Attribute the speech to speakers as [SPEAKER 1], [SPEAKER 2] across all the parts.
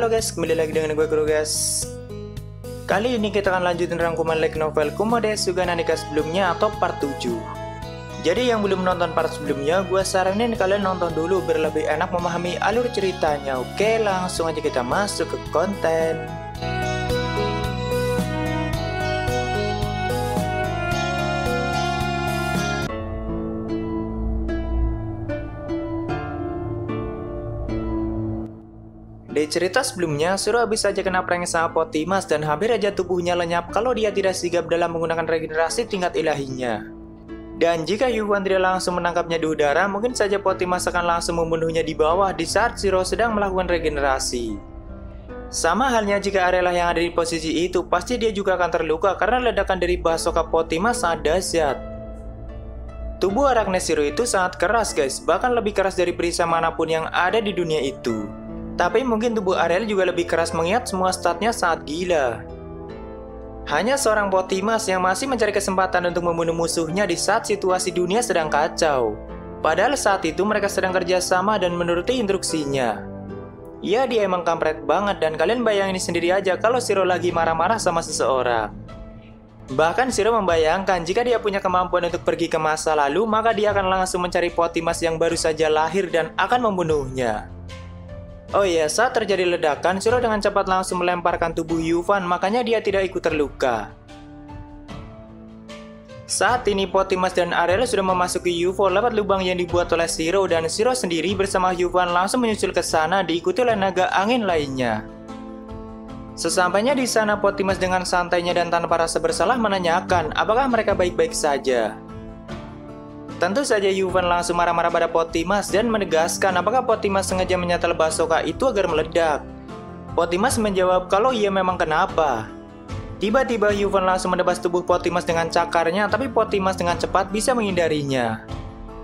[SPEAKER 1] Halo guys, kembali lagi dengan gue Kuro guys. Kali ini kita akan lanjutin rangkuman light novel Kumo-de Sugana Nika sebelumnya atau part 7. Jadi yang belum nonton part sebelumnya, gue saranin kalian nonton dulu biar lebih enak memahami alur ceritanya. Oke, langsung aja kita masuk ke konten. Di cerita sebelumnya, Shiro habis saja kena prank sama Potimas dan hampir aja tubuhnya lenyap kalau dia tidak sigap dalam menggunakan regenerasi tingkat ilahinya. Dan jika Yuvan tidak langsung menangkapnya di udara, mungkin saja Potimas akan langsung membunuhnya di bawah di saat Shiro sedang melakukan regenerasi. Sama halnya jika Arella yang ada di posisi itu, pasti dia juga akan terluka karena ledakan dari Basoka Potimas sangat dahsyat. Tubuh Arachne Shiro itu sangat keras guys, bahkan lebih keras dari perisai manapun yang ada di dunia itu. Tapi mungkin tubuh Arella juga lebih keras mengingat semua statnya sangat gila. Hanya seorang Potimas yang masih mencari kesempatan untuk membunuh musuhnya di saat situasi dunia sedang kacau. Padahal saat itu mereka sedang kerjasama dan menuruti instruksinya. Ya, dia emang kampret banget dan kalian bayangin sendiri aja kalau Shiro lagi marah-marah sama seseorang. Bahkan Shiro membayangkan jika dia punya kemampuan untuk pergi ke masa lalu, maka dia akan langsung mencari Potimas yang baru saja lahir dan akan membunuhnya. Oh iya, saat terjadi ledakan, Shiro dengan cepat langsung melemparkan tubuh Yuvan, makanya dia tidak ikut terluka. Saat ini Potimas dan Arella sudah memasuki UFO lewat lubang yang dibuat oleh Shiro, dan Shiro sendiri bersama Yuvan langsung menyusul ke sana diikuti oleh naga angin lainnya. Sesampainya di sana, Potimas dengan santainya dan tanpa rasa bersalah menanyakan apakah mereka baik-baik saja. Tentu saja Yuvan langsung marah-marah pada Potimas dan menegaskan apakah Potimas sengaja menyetel Basoka itu agar meledak. Potimas menjawab kalau iya memang kenapa. Tiba-tiba Yuvan langsung menebas tubuh Potimas dengan cakarnya, tapi Potimas dengan cepat bisa menghindarinya.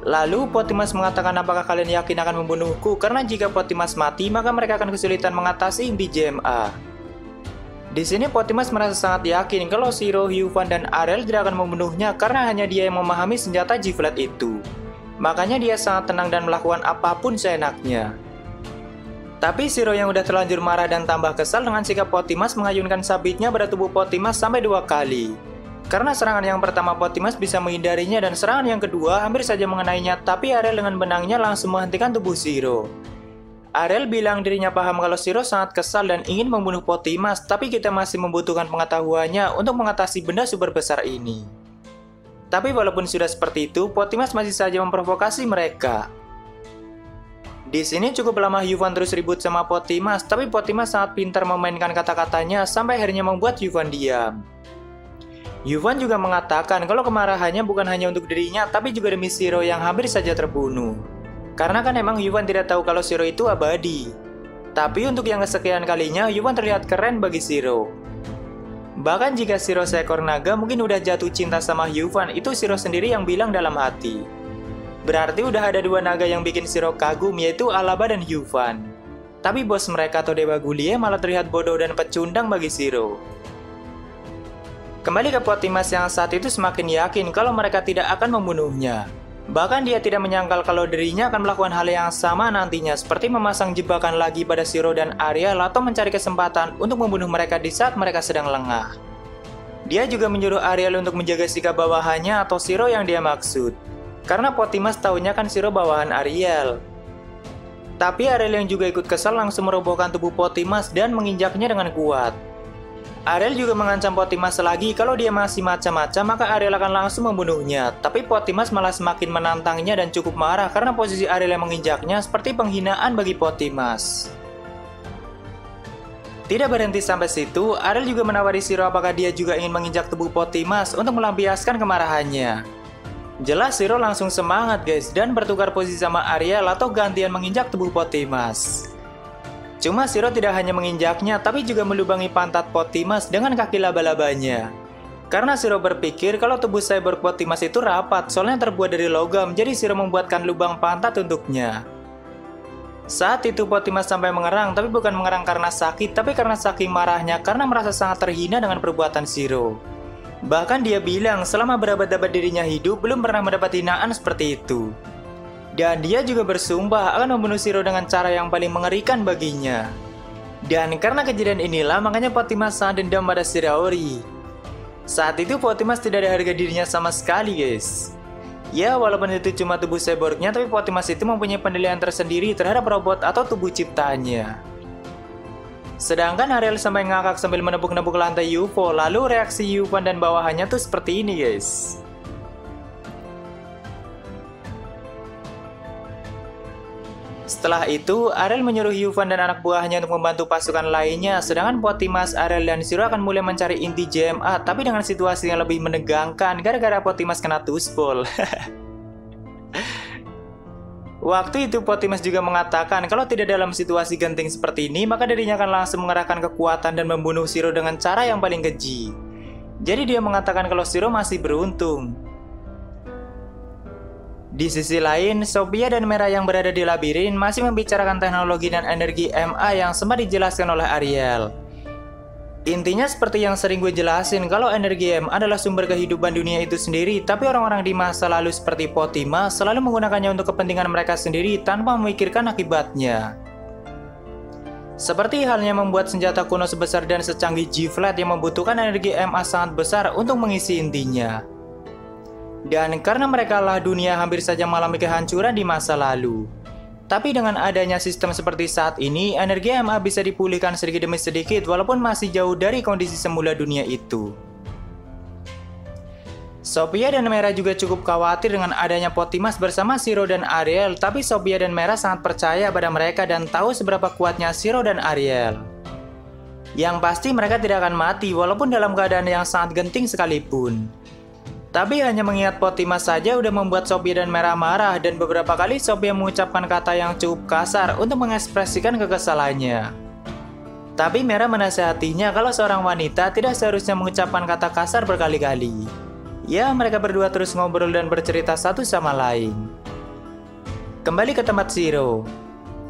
[SPEAKER 1] Lalu Potimas mengatakan apakah kalian yakin akan membunuhku, karena jika Potimas mati maka mereka akan kesulitan mengatasi inti JMA. Di sini Potimas merasa sangat yakin kalau Shiro, Yuvan, dan Arel tidak akan membunuhnya karena hanya dia yang memahami senjata G-Flat itu. Makanya dia sangat tenang dan melakukan apapun seenaknya. Tapi Shiro yang udah terlanjur marah dan tambah kesal dengan sikap Potimas mengayunkan sabitnya pada tubuh Potimas sampai 2 kali. Karena serangan yang pertama Potimas bisa menghindarinya dan serangan yang kedua hampir saja mengenainya, tapi Arel dengan benangnya langsung menghentikan tubuh Shiro. Arel bilang dirinya paham kalau Shiro sangat kesal dan ingin membunuh Potimas, tapi kita masih membutuhkan pengetahuannya untuk mengatasi benda super besar ini. Tapi walaupun sudah seperti itu, Potimas masih saja memprovokasi mereka. Di sini cukup lama Yuvan terus ribut sama Potimas, tapi Potimas sangat pintar memainkan kata-katanya sampai akhirnya membuat Yuvan diam. Yuvan juga mengatakan kalau kemarahannya bukan hanya untuk dirinya, tapi juga demi Shiro yang hampir saja terbunuh. Karena kan emang Yuvan tidak tahu kalau Shiro itu abadi. Tapi untuk yang kesekian kalinya, Yuvan terlihat keren bagi Shiro. Bahkan jika Shiro seekor naga mungkin udah jatuh cinta sama Yuvan, itu Shiro sendiri yang bilang dalam hati. Berarti udah ada 2 naga yang bikin Shiro kagum, yaitu Alaba dan Yuvan. Tapi bos mereka atau Dewa Gulie malah terlihat bodoh dan pecundang bagi Shiro. Kembali ke Potimas yang saat itu semakin yakin kalau mereka tidak akan membunuhnya. Bahkan dia tidak menyangkal kalau dirinya akan melakukan hal yang sama nantinya, seperti memasang jebakan lagi pada Shiro dan Ariel atau mencari kesempatan untuk membunuh mereka di saat mereka sedang lengah. Dia juga menyuruh Ariel untuk menjaga sikap bawahannya atau Shiro yang dia maksud. Karena Potimas tahunya kan Shiro bawahan Ariel. Tapi Ariel yang juga ikut kesal langsung merobohkan tubuh Potimas dan menginjaknya dengan kuat. Arel juga mengancam Potimas lagi kalau dia masih macam-macam maka Arel akan langsung membunuhnya. Tapi Potimas malah semakin menantangnya dan cukup marah karena posisi Arel yang menginjaknya seperti penghinaan bagi Potimas. Tidak berhenti sampai situ, Arel juga menawari Shiro apakah dia juga ingin menginjak tubuh Potimas untuk melampiaskan kemarahannya. Jelas Shiro langsung semangat guys dan bertukar posisi sama Ariel atau gantian menginjak tubuh Potimas. Cuma Shiro tidak hanya menginjaknya, tapi juga melubangi pantat Potimas dengan kaki laba-labanya. Karena Shiro berpikir kalau tubuh cyborg Potimas itu rapat, soalnya terbuat dari logam, jadi Shiro membuatkan lubang pantat untuknya. Saat itu Potimas sampai mengerang, tapi bukan mengerang karena sakit, tapi karena saking marahnya karena merasa sangat terhina dengan perbuatan Shiro. Bahkan dia bilang selama berabad-abad dirinya hidup, belum pernah mendapat hinaan seperti itu. Dan dia juga bersumpah akan membunuh Shiro dengan cara yang paling mengerikan baginya. Dan karena kejadian inilah makanya Potimas sangat dendam pada Shiraori. Saat itu Potimas tidak ada harga dirinya sama sekali guys. Ya walaupun itu cuma tubuh cyborgnya, tapi Potimas itu mempunyai penilaian tersendiri terhadap robot atau tubuh ciptaannya. Sedangkan Ariel sampai ngakak sambil menepuk-nepuk lantai UFO, lalu reaksi Yuvan dan bawahannya tuh seperti ini guys. Setelah itu, Ariel menyuruh Yuvan dan anak buahnya untuk membantu pasukan lainnya, sedangkan Potimas, Ariel, dan Zero akan mulai mencari inti JMA, tapi dengan situasi yang lebih menegangkan gara-gara Potimas kena tuspol. Waktu itu Potimas juga mengatakan kalau tidak dalam situasi genting seperti ini, maka dirinya akan langsung mengerahkan kekuatan dan membunuh Zero dengan cara yang paling keji. Jadi dia mengatakan kalau Zero masih beruntung. Di sisi lain, Sophia dan Mera yang berada di labirin masih membicarakan teknologi dan energi MA yang sempat dijelaskan oleh Ariel. Intinya seperti yang sering gue jelasin, kalau energi MA adalah sumber kehidupan dunia itu sendiri, tapi orang-orang di masa lalu seperti Potimas selalu menggunakannya untuk kepentingan mereka sendiri tanpa memikirkan akibatnya. Seperti halnya membuat senjata kuno sebesar dan secanggih G-Flat yang membutuhkan energi MA sangat besar untuk mengisi intinya. Dan karena mereka lah dunia hampir saja mengalami kehancuran di masa lalu. Tapi dengan adanya sistem seperti saat ini, energi MA bisa dipulihkan sedikit demi sedikit walaupun masih jauh dari kondisi semula dunia itu. Sophia dan Mera juga cukup khawatir dengan adanya Potimas bersama Zero dan Ariel, tapi Sophia dan Mera sangat percaya pada mereka dan tahu seberapa kuatnya Zero dan Ariel. Yang pasti mereka tidak akan mati walaupun dalam keadaan yang sangat genting sekalipun. Tapi hanya mengingat Potimas saja udah membuat Sophia dan Mera marah, dan beberapa kali Sophia mengucapkan kata yang cukup kasar untuk mengekspresikan kekesalannya. Tapi Mera menasihatinya kalau seorang wanita tidak seharusnya mengucapkan kata kasar berkali-kali. Ya, mereka berdua terus ngobrol dan bercerita satu sama lain. Kembali ke tempat Zero.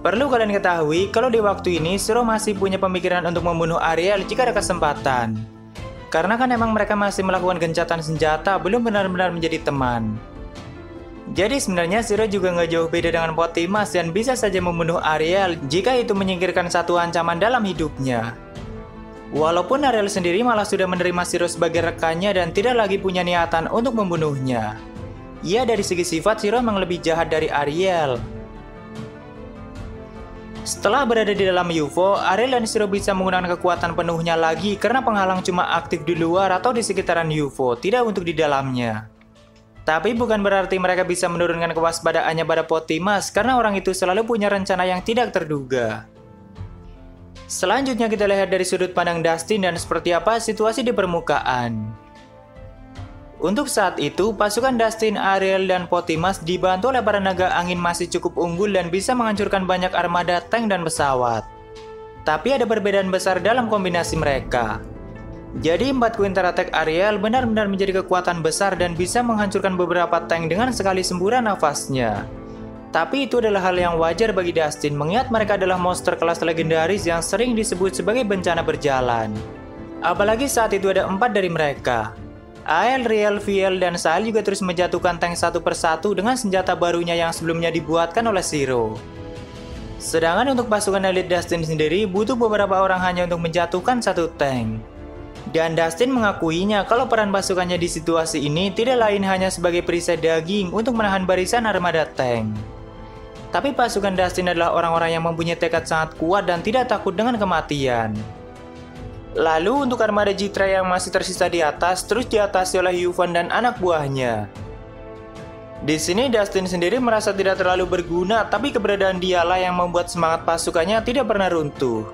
[SPEAKER 1] Perlu kalian ketahui kalau di waktu ini Zero masih punya pemikiran untuk membunuh Ariel jika ada kesempatan. Karena kan emang mereka masih melakukan gencatan senjata, belum benar-benar menjadi teman. Jadi sebenarnya Zero juga nggak jauh beda dengan Potimas dan bisa saja membunuh Ariel jika itu menyingkirkan satu ancaman dalam hidupnya. Walaupun Ariel sendiri malah sudah menerima Zero sebagai rekannya dan tidak lagi punya niatan untuk membunuhnya. Ya, dari segi sifat Zero memang lebih jahat dari Ariel. Setelah berada di dalam UFO, Ariel dan Zero bisa menggunakan kekuatan penuhnya lagi karena penghalang cuma aktif di luar atau di sekitaran UFO, tidak untuk di dalamnya. Tapi bukan berarti mereka bisa menurunkan kewaspadaannya pada Potimas karena orang itu selalu punya rencana yang tidak terduga. Selanjutnya kita lihat dari sudut pandang Dustin dan seperti apa situasi di permukaan. Untuk saat itu, pasukan Dustin, Ariel, dan Potimas dibantu oleh para naga angin masih cukup unggul dan bisa menghancurkan banyak armada tank dan pesawat. Tapi ada perbedaan besar dalam kombinasi mereka. Jadi 4 Counter Attack Ariel benar-benar menjadi kekuatan besar dan bisa menghancurkan beberapa tank dengan sekali semburan nafasnya. Tapi itu adalah hal yang wajar bagi Dustin mengingat mereka adalah monster kelas legendaris yang sering disebut sebagai bencana berjalan. Apalagi saat itu ada 4 dari mereka. AL, Riel, VL, dan Sahil juga terus menjatuhkan tank satu persatu dengan senjata barunya yang sebelumnya dibuatkan oleh Zero. Sedangkan untuk pasukan elit Dustin sendiri butuh beberapa orang hanya untuk menjatuhkan satu tank. Dan Dustin mengakuinya kalau peran pasukannya di situasi ini tidak lain hanya sebagai perisai daging untuk menahan barisan armada tank. Tapi pasukan Dustin adalah orang-orang yang mempunyai tekad sangat kuat dan tidak takut dengan kematian. Lalu untuk armada Jitra yang masih tersisa di atas terus diatasi oleh Yuvan dan anak buahnya. Di sini Dustin sendiri merasa tidak terlalu berguna, tapi keberadaan dialah yang membuat semangat pasukannya tidak pernah runtuh.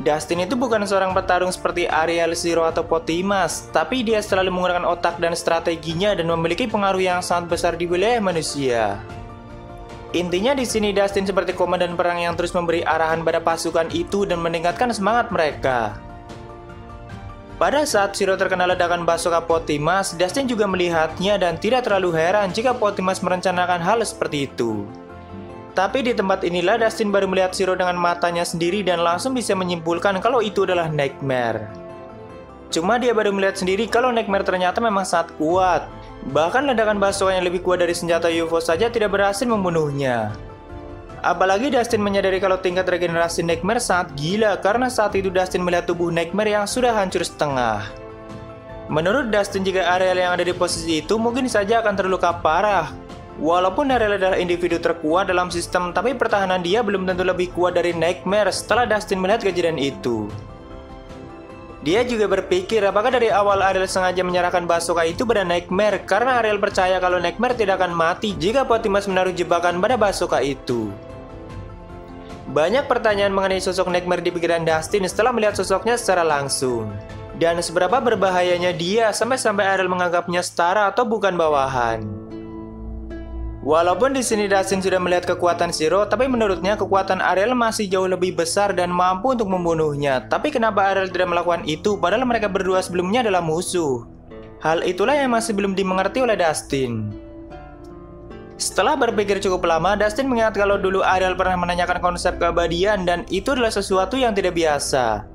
[SPEAKER 1] Dustin itu bukan seorang petarung seperti Ariel, Zero, atau Potimas, tapi dia selalu menggunakan otak dan strateginya dan memiliki pengaruh yang sangat besar di wilayah manusia. Intinya di sini Dustin seperti komandan perang yang terus memberi arahan pada pasukan itu dan meningkatkan semangat mereka. Pada saat Zero terkena ledakan bazooka Potimas, Dustin juga melihatnya dan tidak terlalu heran jika Potimas merencanakan hal seperti itu. Tapi di tempat inilah Dustin baru melihat Zero dengan matanya sendiri dan langsung bisa menyimpulkan kalau itu adalah Nightmare. Cuma dia baru melihat sendiri kalau Nightmare ternyata memang sangat kuat. Bahkan ledakan bazooka yang lebih kuat dari senjata UFO saja tidak berhasil membunuhnya. Apalagi Dustin menyadari kalau tingkat regenerasi Nightmare sangat gila karena saat itu Dustin melihat tubuh Nightmare yang sudah hancur setengah. Menurut Dustin, jika Ariel yang ada di posisi itu mungkin saja akan terluka parah. Walaupun Ariel adalah individu terkuat dalam sistem, tapi pertahanan dia belum tentu lebih kuat dari Nightmare setelah Dustin melihat kejadian itu. Dia juga berpikir apakah dari awal Ariel sengaja menyerahkan Bazooka itu pada Nightmare karena Ariel percaya kalau Nightmare tidak akan mati jika Optimus menaruh jebakan pada Bazooka itu. Banyak pertanyaan mengenai sosok Nightmare di pikiran Dustin setelah melihat sosoknya secara langsung. Dan seberapa berbahayanya dia sampai-sampai Ariel menganggapnya setara atau bukan bawahan. Walaupun di sini Dustin sudah melihat kekuatan Zero, tapi menurutnya kekuatan Ariel masih jauh lebih besar dan mampu untuk membunuhnya. Tapi kenapa Ariel tidak melakukan itu padahal mereka berdua sebelumnya adalah musuh? Hal itulah yang masih belum dimengerti oleh Dustin. Setelah berpikir cukup lama, Dustin mengingat kalau dulu Ariel pernah menanyakan konsep keabadian dan itu adalah sesuatu yang tidak biasa.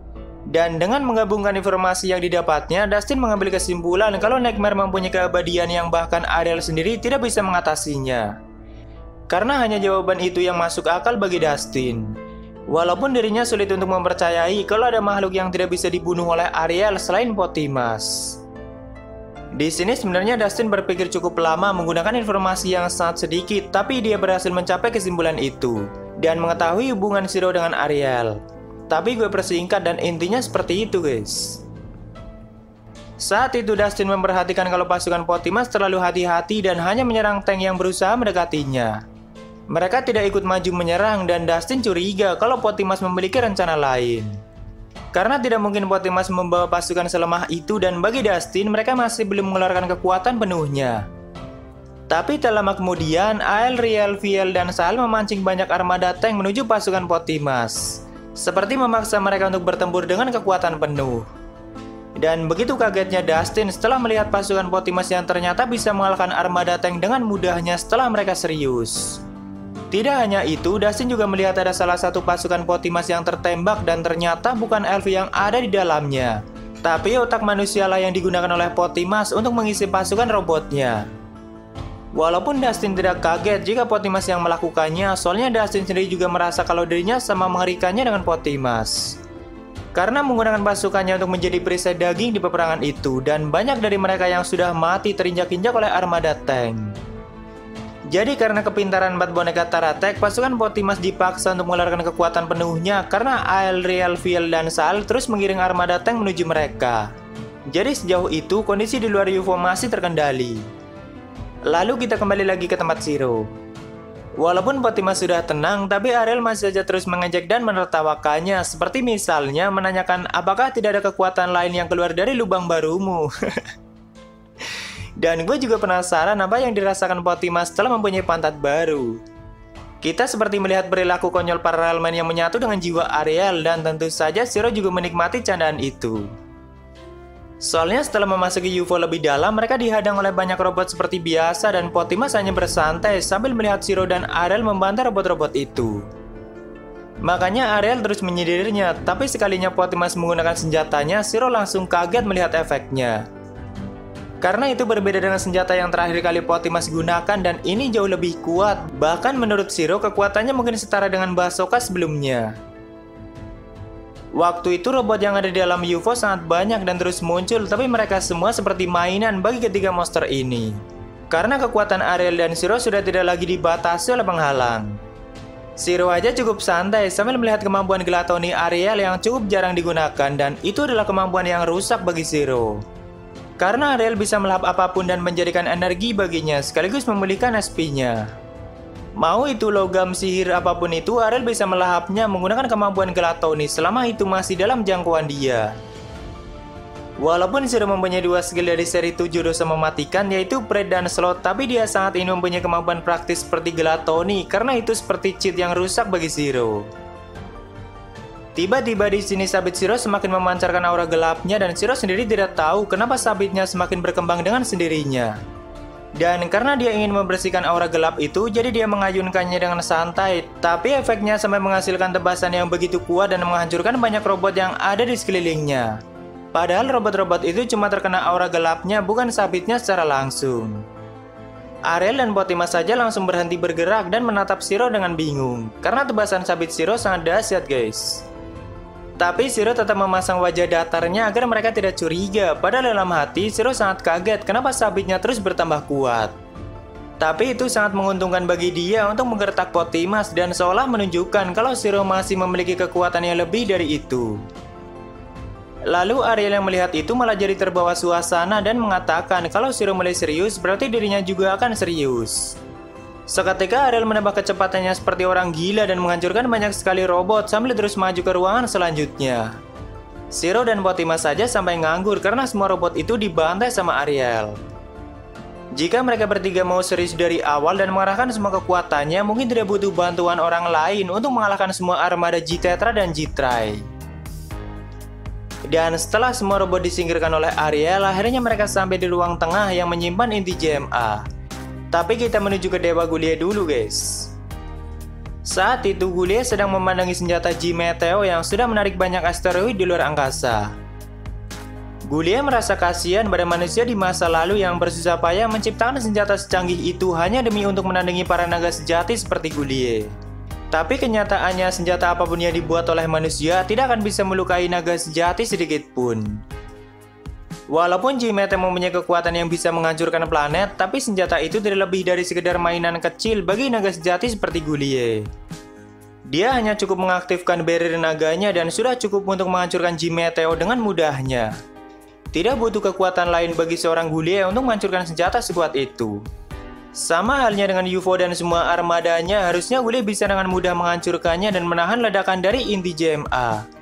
[SPEAKER 1] Dan dengan menggabungkan informasi yang didapatnya, Dustin mengambil kesimpulan kalau Nightmare mempunyai keabadian yang bahkan Ariel sendiri tidak bisa mengatasinya. Karena hanya jawaban itu yang masuk akal bagi Dustin. Walaupun dirinya sulit untuk mempercayai kalau ada makhluk yang tidak bisa dibunuh oleh Ariel selain Optimus. Di sini sebenarnya Dustin berpikir cukup lama menggunakan informasi yang sangat sedikit, tapi dia berhasil mencapai kesimpulan itu dan mengetahui hubungan Zero dengan Ariel. Tapi gue persingkat dan intinya seperti itu guys. Saat itu Dustin memperhatikan kalau pasukan Optimus terlalu hati-hati dan hanya menyerang tank yang berusaha mendekatinya. Mereka tidak ikut maju menyerang dan Dustin curiga kalau Optimus memiliki rencana lain. Karena tidak mungkin Optimus membawa pasukan selemah itu dan bagi Dustin mereka masih belum mengeluarkan kekuatan penuhnya. Tapi tak lama kemudian Ariel, Viel, dan Sal memancing banyak armada tank menuju pasukan Optimus. Seperti memaksa mereka untuk bertempur dengan kekuatan penuh. Dan begitu kagetnya Dustin setelah melihat pasukan Optimus yang ternyata bisa mengalahkan armada tank dengan mudahnya setelah mereka serius. Tidak hanya itu, Dustin juga melihat ada salah satu pasukan Optimus yang tertembak dan ternyata bukan Elfie yang ada di dalamnya, tapi otak manusia lah yang digunakan oleh Optimus untuk mengisi pasukan robotnya. Walaupun Dustin tidak kaget jika Optimus yang melakukannya, soalnya Dustin sendiri juga merasa kalau dirinya sama mengerikannya dengan Optimus. Karena menggunakan pasukannya untuk menjadi perisai daging di peperangan itu, dan banyak dari mereka yang sudah mati terinjak-injak oleh armada tank. Jadi karena kepintaran 4 boneka Taratek, pasukan Optimus dipaksa untuk mengeluarkan kekuatan penuhnya karena Ariel, Viel, dan Sal terus mengiring armada tank menuju mereka. Jadi sejauh itu kondisi di luar UFO masih terkendali. Lalu kita kembali lagi ke tempat Zero. Walaupun Optimus sudah tenang, tapi Ariel masih saja terus mengejek dan menertawakannya, seperti misalnya menanyakan apakah tidak ada kekuatan lain yang keluar dari lubang barumu. Dan gue juga penasaran apa yang dirasakan Optimus setelah mempunyai pantat baru. Kita seperti melihat perilaku konyol para Railman yang menyatu dengan jiwa Ariel, dan tentu saja Zero juga menikmati candaan itu. Soalnya setelah memasuki UFO lebih dalam, mereka dihadang oleh banyak robot seperti biasa dan Optimus hanya bersantai sambil melihat Zero dan Ariel membantai robot-robot itu. Makanya Ariel terus menyindirnya, tapi sekalinya Optimus menggunakan senjatanya, Zero langsung kaget melihat efeknya. Karena itu berbeda dengan senjata yang terakhir kali Optimus gunakan dan ini jauh lebih kuat. Bahkan menurut Zero kekuatannya mungkin setara dengan Bazooka sebelumnya. Waktu itu robot yang ada di dalam UFO sangat banyak dan terus muncul, tapi mereka semua seperti mainan bagi ketiga monster ini. Karena kekuatan Ariel dan Zero sudah tidak lagi dibatasi oleh penghalang. Zero aja cukup santai sambil melihat kemampuan Gelatoni Ariel yang cukup jarang digunakan, dan itu adalah kemampuan yang rusak bagi Zero. Karena Ariel bisa melahap apapun dan menjadikan energi baginya sekaligus memulihkan SP-nya. Mau itu logam, sihir, apapun itu, Ariel bisa melahapnya menggunakan kemampuan Gelatoni selama itu masih dalam jangkauan dia. Walaupun Zero mempunyai 2 skill dari seri 7 dosa mematikan, yaitu Pred dan Slot, tapi dia sangat ingin mempunyai kemampuan praktis seperti Gelatoni karena itu seperti cheat yang rusak bagi Zero. Tiba-tiba di sini sabit Zero semakin memancarkan aura gelapnya dan Zero sendiri tidak tahu kenapa sabitnya semakin berkembang dengan sendirinya. Dan karena dia ingin membersihkan aura gelap itu, jadi dia mengayunkannya dengan santai. Tapi efeknya sampai menghasilkan tebasan yang begitu kuat dan menghancurkan banyak robot yang ada di sekelilingnya. Padahal robot-robot itu cuma terkena aura gelapnya, bukan sabitnya secara langsung. Ariel dan Potimas saja langsung berhenti bergerak dan menatap Shiro dengan bingung, karena tebasan sabit Shiro sangat dahsyat guys. Tapi Shiro tetap memasang wajah datarnya agar mereka tidak curiga, padahal dalam hati Shiro sangat kaget kenapa sabitnya terus bertambah kuat. Tapi itu sangat menguntungkan bagi dia untuk menggertak Potimas dan seolah menunjukkan kalau Shiro masih memiliki kekuatan yang lebih dari itu. Lalu Ariel yang melihat itu malah jadi terbawa suasana dan mengatakan kalau Shiro mulai serius berarti dirinya juga akan serius. Seketika Ariel menambah kecepatannya seperti orang gila dan menghancurkan banyak sekali robot sambil terus maju ke ruangan selanjutnya. Shiro dan Potimas saja sampai nganggur karena semua robot itu dibantai sama Ariel. Jika mereka bertiga mau serius dari awal dan mengarahkan semua kekuatannya, mungkin tidak butuh bantuan orang lain untuk mengalahkan semua armada G-Tetra dan G-Try. Dan setelah semua robot disingkirkan oleh Ariel, akhirnya mereka sampai di ruang tengah yang menyimpan inti JMA. Tapi kita menuju ke Dewa Gulie dulu guys. Saat itu Gulie sedang memandangi senjata G-Meteo yang sudah menarik banyak asteroid di luar angkasa. Gulie merasa kasihan pada manusia di masa lalu yang bersusah payah menciptakan senjata secanggih itu hanya demi untuk menandingi para naga sejati seperti Gulie. Tapi kenyataannya senjata apapun yang dibuat oleh manusia tidak akan bisa melukai naga sejati sedikit pun. Walaupun G-Meteo mempunyai kekuatan yang bisa menghancurkan planet, tapi senjata itu tidak lebih dari sekedar mainan kecil bagi naga sejati seperti Gulie. Dia hanya cukup mengaktifkan barrier naganya dan sudah cukup untuk menghancurkan G-Meteo dengan mudahnya. Tidak butuh kekuatan lain bagi seorang Gulie untuk menghancurkan senjata sekuat itu. Sama halnya dengan UFO dan semua armadanya, harusnya Gulie bisa dengan mudah menghancurkannya dan menahan ledakan dari inti JMA.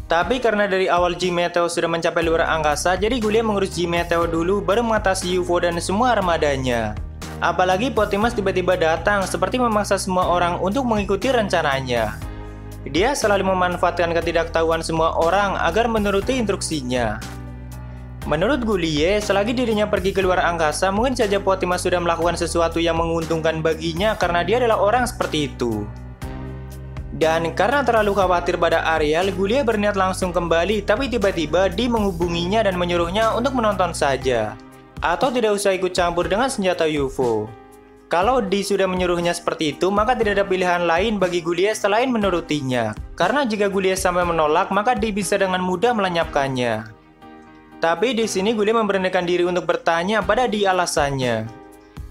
[SPEAKER 1] Tapi karena dari awal G-Meteo sudah mencapai luar angkasa, jadi Gulie mengurus G-Meteo dulu baru mengatasi UFO dan semua armadanya. Apalagi Potimas tiba-tiba datang seperti memaksa semua orang untuk mengikuti rencananya. Dia selalu memanfaatkan ketidaktahuan semua orang agar menuruti instruksinya. Menurut Gulie, selagi dirinya pergi ke luar angkasa, mungkin saja Potimas sudah melakukan sesuatu yang menguntungkan baginya karena dia adalah orang seperti itu. Dan karena terlalu khawatir pada Ariel, Gulie berniat langsung kembali, tapi tiba-tiba Di menghubunginya dan menyuruhnya untuk menonton saja, atau tidak usah ikut campur dengan senjata UFO. Kalau Di sudah menyuruhnya seperti itu, maka tidak ada pilihan lain bagi Gulie selain menurutinya. Karena jika Gulie sampai menolak, maka Di bisa dengan mudah melenyapkannya. Tapi di sini Gulie memberanikan diri untuk bertanya pada Di alasannya.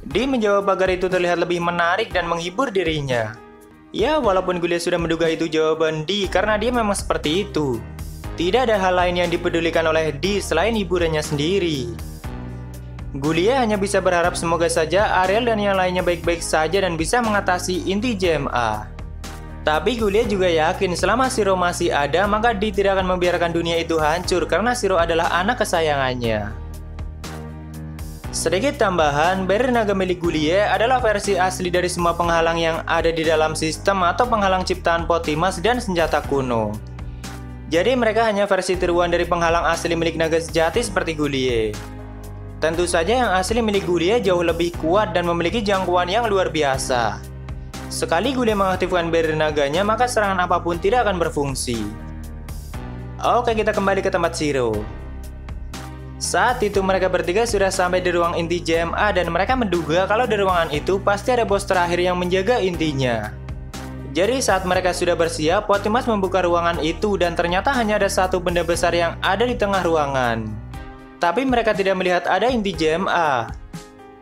[SPEAKER 1] Di menjawab agar itu terlihat lebih menarik dan menghibur dirinya. Ya, walaupun Gulie sudah menduga itu jawaban Di karena dia memang seperti itu. Tidak ada hal lain yang dipedulikan oleh Di selain hiburannya sendiri. Gulie hanya bisa berharap semoga saja Ariel dan yang lainnya baik-baik saja dan bisa mengatasi inti JMA. Tapi Gulie juga yakin selama Shiro masih ada, maka Di tidak akan membiarkan dunia itu hancur karena Shiro adalah anak kesayangannya. Sedikit tambahan, barrier naga milik Gulie adalah versi asli dari semua penghalang yang ada di dalam sistem atau penghalang ciptaan Potimas dan senjata kuno. Jadi mereka hanya versi tiruan dari penghalang asli milik naga sejati seperti Gulie. Tentu saja yang asli milik Gulie jauh lebih kuat dan memiliki jangkauan yang luar biasa. Sekali Gulie mengaktifkan barrier naganya, maka serangan apapun tidak akan berfungsi. Oke, kita kembali ke tempat Shiro. Saat itu mereka bertiga sudah sampai di ruang inti JMA dan mereka menduga kalau di ruangan itu pasti ada bos terakhir yang menjaga intinya. Jadi saat mereka sudah bersiap, Potimas membuka ruangan itu dan ternyata hanya ada satu benda besar yang ada di tengah ruangan. Tapi mereka tidak melihat ada inti JMA.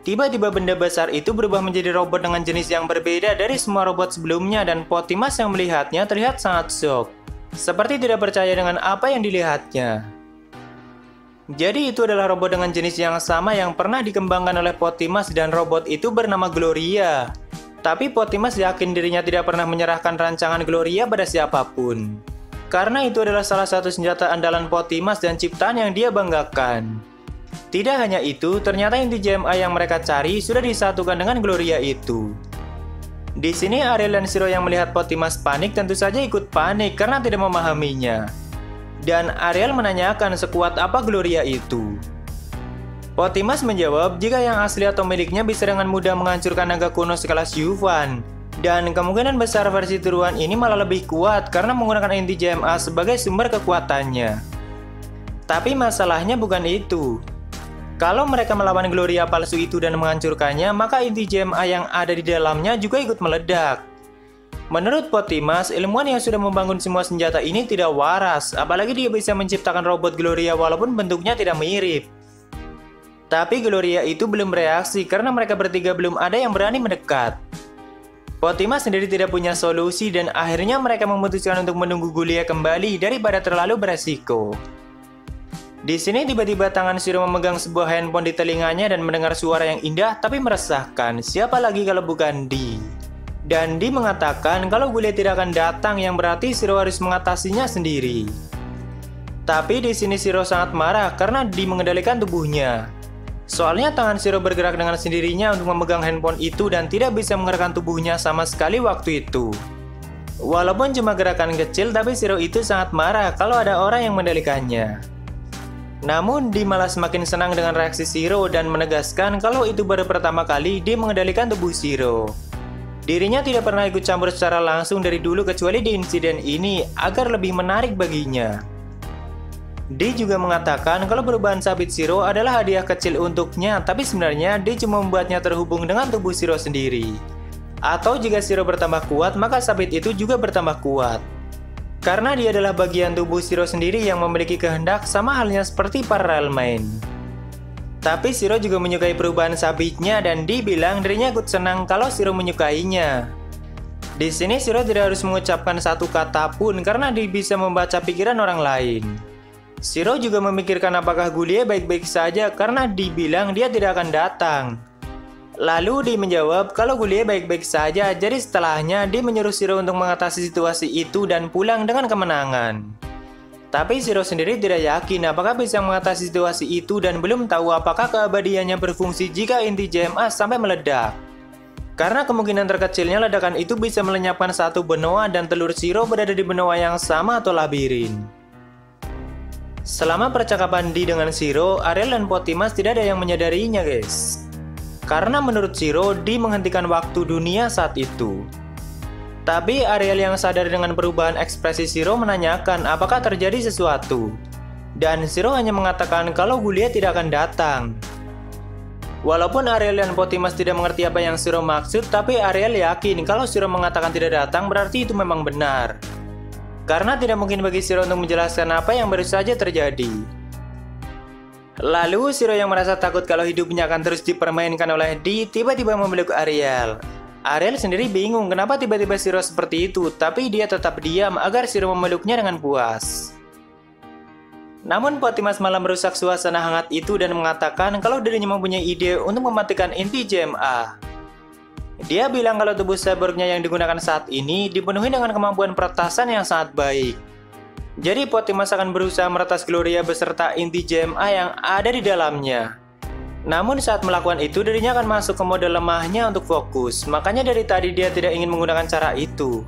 [SPEAKER 1] Tiba-tiba benda besar itu berubah menjadi robot dengan jenis yang berbeda dari semua robot sebelumnya dan Potimas yang melihatnya terlihat sangat shock. Seperti tidak percaya dengan apa yang dilihatnya. Jadi itu adalah robot dengan jenis yang sama yang pernah dikembangkan oleh Potimas dan robot itu bernama Gloria. Tapi Potimas yakin dirinya tidak pernah menyerahkan rancangan Gloria pada siapapun. Karena itu adalah salah satu senjata andalan Potimas dan ciptaan yang dia banggakan. Tidak hanya itu, ternyata inti JMA yang mereka cari sudah disatukan dengan Gloria itu. Di sini Ariel dan Shiro yang melihat Potimas panik tentu saja ikut panik karena tidak memahaminya. Dan Ariel menanyakan sekuat apa Gloria itu. Potimas menjawab jika yang asli atau miliknya bisa dengan mudah menghancurkan naga kuno sekelas Yuvan. Dan kemungkinan besar versi tiruan ini malah lebih kuat karena menggunakan inti JMA sebagai sumber kekuatannya. Tapi masalahnya bukan itu. Kalau mereka melawan Gloria palsu itu dan menghancurkannya, maka inti GMA yang ada di dalamnya juga ikut meledak. Menurut Potimas, ilmuwan yang sudah membangun semua senjata ini tidak waras, apalagi dia bisa menciptakan robot Gloria walaupun bentuknya tidak mirip. Tapi Gloria itu belum bereaksi karena mereka bertiga belum ada yang berani mendekat. Potimas sendiri tidak punya solusi dan akhirnya mereka memutuskan untuk menunggu Gloria kembali daripada terlalu beresiko. Di sini tiba-tiba tangan Shiro memegang sebuah handphone di telinganya dan mendengar suara yang indah tapi meresahkan. Siapa lagi kalau bukan Di? Dan Di mengatakan kalau Gloria tidak akan datang, yang berarti Shiro harus mengatasinya sendiri. Tapi di sini Shiro sangat marah karena Di mengendalikan tubuhnya. Soalnya tangan Shiro bergerak dengan sendirinya untuk memegang handphone itu dan tidak bisa menggerakkan tubuhnya sama sekali waktu itu. Walaupun cuma gerakan kecil, tapi Shiro itu sangat marah kalau ada orang yang mengendalikannya. Namun Di malah semakin senang dengan reaksi Shiro dan menegaskan kalau itu baru pertama kali Di mengendalikan tubuh Shiro. Dirinya tidak pernah ikut campur secara langsung dari dulu kecuali di insiden ini agar lebih menarik baginya. Di juga mengatakan kalau perubahan sabit Shiro adalah hadiah kecil untuknya, tapi sebenarnya Di cuma membuatnya terhubung dengan tubuh Shiro sendiri. Atau jika Shiro bertambah kuat, maka sabit itu juga bertambah kuat. Karena dia adalah bagian tubuh Shiro sendiri yang memiliki kehendak, sama halnya seperti para Realmine. Tapi Shiro juga menyukai perubahan sabitnya dan dibilang dirinya ikut senang kalau Shiro menyukainya. Di sini Shiro tidak harus mengucapkan satu kata pun karena dia bisa membaca pikiran orang lain. Shiro juga memikirkan apakah Gloria baik-baik saja karena dibilang dia tidak akan datang. Lalu Di menjawab kalau Gloria baik-baik saja, jadi setelahnya Di menyuruh Shiro untuk mengatasi situasi itu dan pulang dengan kemenangan. Tapi Shiro sendiri tidak yakin apakah bisa mengatasi situasi itu dan belum tahu apakah keabadiannya berfungsi jika inti GMA sampai meledak. Karena kemungkinan terkecilnya ledakan itu bisa melenyapkan satu benua dan telur Shiro berada di benua yang sama atau labirin. Selama percakapan Di dengan Shiro, Ariel dan Potimas tidak ada yang menyadarinya, guys. Karena menurut Shiro, Di menghentikan waktu dunia saat itu. Tapi Ariel yang sadar dengan perubahan ekspresi Shiro menanyakan apakah terjadi sesuatu. Dan Shiro hanya mengatakan kalau Gloria tidak akan datang. Walaupun Ariel dan Potimas tidak mengerti apa yang Shiro maksud, tapi Ariel yakin kalau Shiro mengatakan tidak datang berarti itu memang benar. Karena tidak mungkin bagi Shiro untuk menjelaskan apa yang baru saja terjadi. Lalu Shiro yang merasa takut kalau hidupnya akan terus dipermainkan oleh Di tiba-tiba memeluk Ariel. Ariel sendiri bingung kenapa tiba-tiba Shiro seperti itu, tapi dia tetap diam agar Shiro memeluknya dengan puas. Namun Potimas malah merusak suasana hangat itu dan mengatakan kalau dirinya mempunyai ide untuk mematikan inti GMA. Dia bilang kalau tubuh cyborgnya yang digunakan saat ini dipenuhi dengan kemampuan peretasan yang sangat baik. Jadi Potimas akan berusaha meretas Gloria beserta inti GMA yang ada di dalamnya. Namun saat melakukan itu dirinya akan masuk ke mode lemahnya untuk fokus. Makanya dari tadi dia tidak ingin menggunakan cara itu.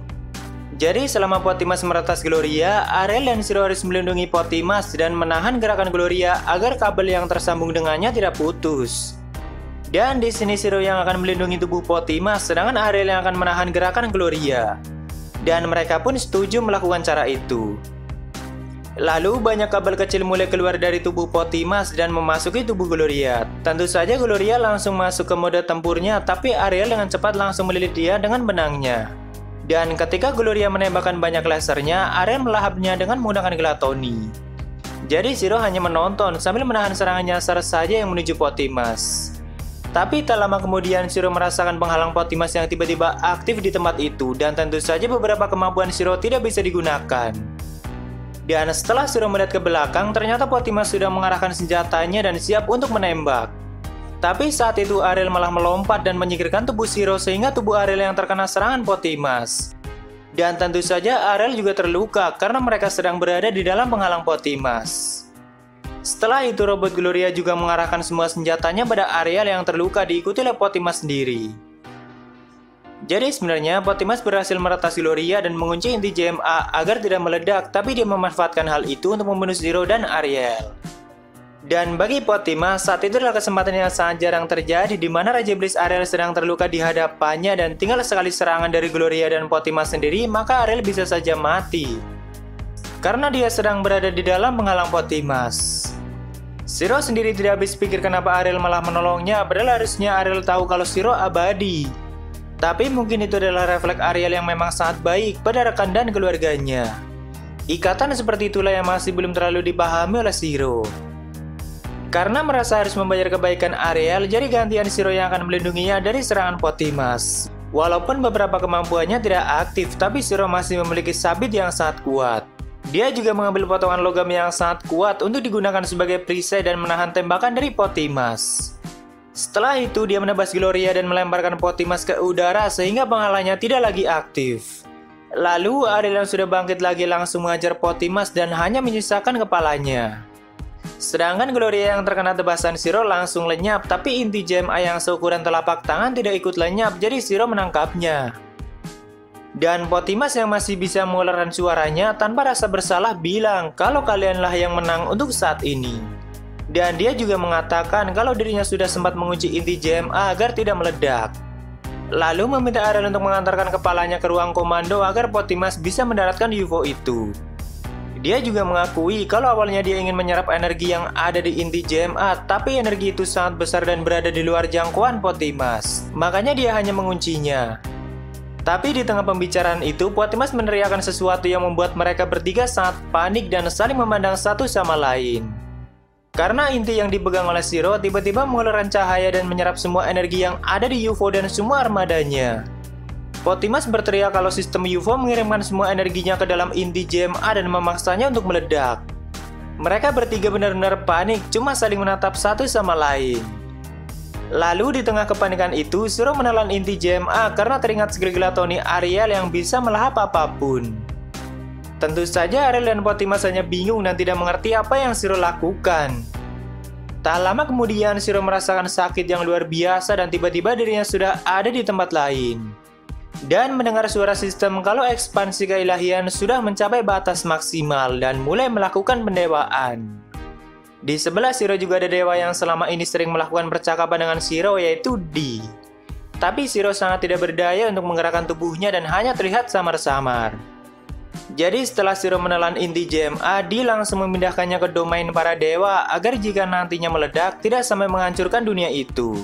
[SPEAKER 1] Jadi selama Potimas meretas Gloria, Ariel dan Shiro harus melindungi Potimas dan menahan gerakan Gloria agar kabel yang tersambung dengannya tidak putus. Dan di sini Shiro yang akan melindungi tubuh Potimas, sedangkan Ariel yang akan menahan gerakan Gloria. Dan mereka pun setuju melakukan cara itu. Lalu banyak kabel kecil mulai keluar dari tubuh Potimas dan memasuki tubuh Gloria. Tentu saja Gloria langsung masuk ke mode tempurnya, tapi Ariel dengan cepat langsung melilit dia dengan benangnya. Dan ketika Gloria menembakkan banyak lasernya, Ariel melahapnya dengan menggunakan Glatoni. Jadi Shiro hanya menonton sambil menahan serangan nyasar saja yang menuju Potimas. Tapi tak lama kemudian Shiro merasakan penghalang Potimas yang tiba-tiba aktif di tempat itu, dan tentu saja beberapa kemampuan Shiro tidak bisa digunakan. Dan setelah Shiro melihat ke belakang, ternyata Potimas sudah mengarahkan senjatanya dan siap untuk menembak. Tapi saat itu Ariel malah melompat dan menyingkirkan tubuh Shiro sehingga tubuh Ariel yang terkena serangan Potimas. Dan tentu saja Ariel juga terluka karena mereka sedang berada di dalam penghalang Potimas. Setelah itu robot Gloria juga mengarahkan semua senjatanya pada Ariel yang terluka, diikuti oleh Potimas sendiri. Jadi sebenarnya Potimas berhasil meretas Gloria dan mengunci inti GMA agar tidak meledak, tapi dia memanfaatkan hal itu untuk membunuh Shiro dan Ariel. Dan bagi Potimas, saat itu adalah kesempatan yang sangat jarang terjadi di mana Raja Iblis Ariel sedang terluka di hadapannya dan tinggal sekali serangan dari Gloria dan Potimas sendiri, maka Ariel bisa saja mati. Karena dia sedang berada di dalam penghalang Potimas. Shiro sendiri tidak habis pikir kenapa Ariel malah menolongnya, padahal harusnya Ariel tahu kalau Shiro abadi. Tapi mungkin itu adalah refleks Ariel yang memang sangat baik pada rekan dan keluarganya. Ikatan seperti itulah yang masih belum terlalu dipahami oleh Shiro. Karena merasa harus membayar kebaikan Ariel, jadi gantian Shiro yang akan melindunginya dari serangan Potimas. Walaupun beberapa kemampuannya tidak aktif, tapi Shiro masih memiliki sabit yang sangat kuat. Dia juga mengambil potongan logam yang sangat kuat untuk digunakan sebagai perisai dan menahan tembakan dari Potimas. Setelah itu, dia menebas Gloria dan melemparkan Potimas ke udara sehingga penghalangnya tidak lagi aktif. Lalu Ariel yang sudah bangkit lagi langsung mengajar Potimas dan hanya menyisakan kepalanya. Sedangkan Gloria yang terkena tebasan Shiro langsung lenyap, tapi inti JMA yang seukuran telapak tangan tidak ikut lenyap, jadi Shiro menangkapnya. Dan Potimas yang masih bisa mengeluarkan suaranya tanpa rasa bersalah bilang kalau kalianlah yang menang untuk saat ini. Dan dia juga mengatakan kalau dirinya sudah sempat mengunci inti JMA agar tidak meledak. Lalu meminta Ariel untuk mengantarkan kepalanya ke ruang komando agar Potimas bisa mendaratkan UFO itu. Dia juga mengakui kalau awalnya dia ingin menyerap energi yang ada di inti JMA, tapi energi itu sangat besar dan berada di luar jangkauan Potimas. Makanya dia hanya menguncinya. Tapi di tengah pembicaraan itu, Potimas meneriakkan sesuatu yang membuat mereka bertiga sangat panik dan saling memandang satu sama lain. Karena inti yang dipegang oleh Shiro tiba-tiba mengeluarkan cahaya dan menyerap semua energi yang ada di UFO dan semua armadanya. Potimas berteriak kalau sistem UFO mengirimkan semua energinya ke dalam inti JMA dan memaksanya untuk meledak. Mereka bertiga benar-benar panik, cuma saling menatap satu sama lain. Lalu di tengah kepanikan itu, Shiro menelan inti JMA karena teringat skill Gluttony Ariel yang bisa melahap apapun. Tentu saja Ariel dan Potimas hanya bingung dan tidak mengerti apa yang Shiro lakukan. Tak lama kemudian Shiro merasakan sakit yang luar biasa dan tiba-tiba dirinya sudah ada di tempat lain. Dan mendengar suara sistem kalau ekspansi keilahian sudah mencapai batas maksimal dan mulai melakukan pendewaan. Di sebelah Shiro juga ada dewa yang selama ini sering melakukan percakapan dengan Shiro, yaitu Di. Tapi Shiro sangat tidak berdaya untuk menggerakkan tubuhnya dan hanya terlihat samar-samar. Jadi setelah Shiro menelan inti JMA, Di langsung memindahkannya ke domain para dewa agar jika nantinya meledak tidak sampai menghancurkan dunia itu.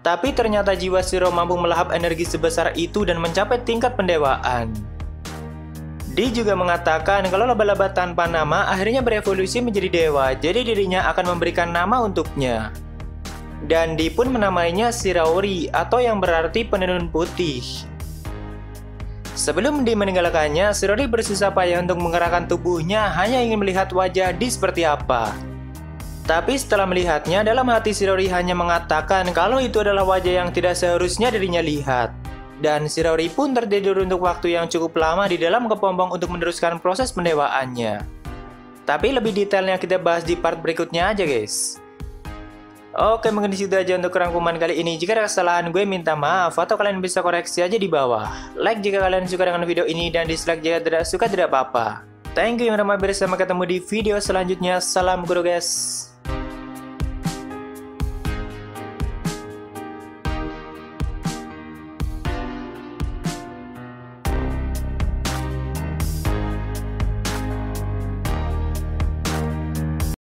[SPEAKER 1] Tapi ternyata jiwa Shiro mampu melahap energi sebesar itu dan mencapai tingkat pendewaan. Di juga mengatakan kalau laba-laba tanpa nama akhirnya berevolusi menjadi dewa, jadi dirinya akan memberikan nama untuknya. Dan Di pun menamainya Shiraori atau yang berarti penenun putih. Sebelum Di meninggalkannya, Shiraori bersusah payah untuk menggerakkan tubuhnya hanya ingin melihat wajah Di seperti apa. Tapi setelah melihatnya, dalam hati Shiraori hanya mengatakan kalau itu adalah wajah yang tidak seharusnya dirinya lihat. Dan Shiraori pun tertidur untuk waktu yang cukup lama di dalam kepompong untuk meneruskan proses pendewaannya. Tapi lebih detailnya kita bahas di part berikutnya aja guys. Oke, mungkin disitu aja untuk rangkuman kali ini. Jika ada kesalahan gue minta maaf atau kalian bisa koreksi aja di bawah. Like jika kalian suka dengan video ini dan dislike jika tidak suka tidak apa-apa. Thank you yang ramai, sampai ketemu di video selanjutnya. Salam guru guys.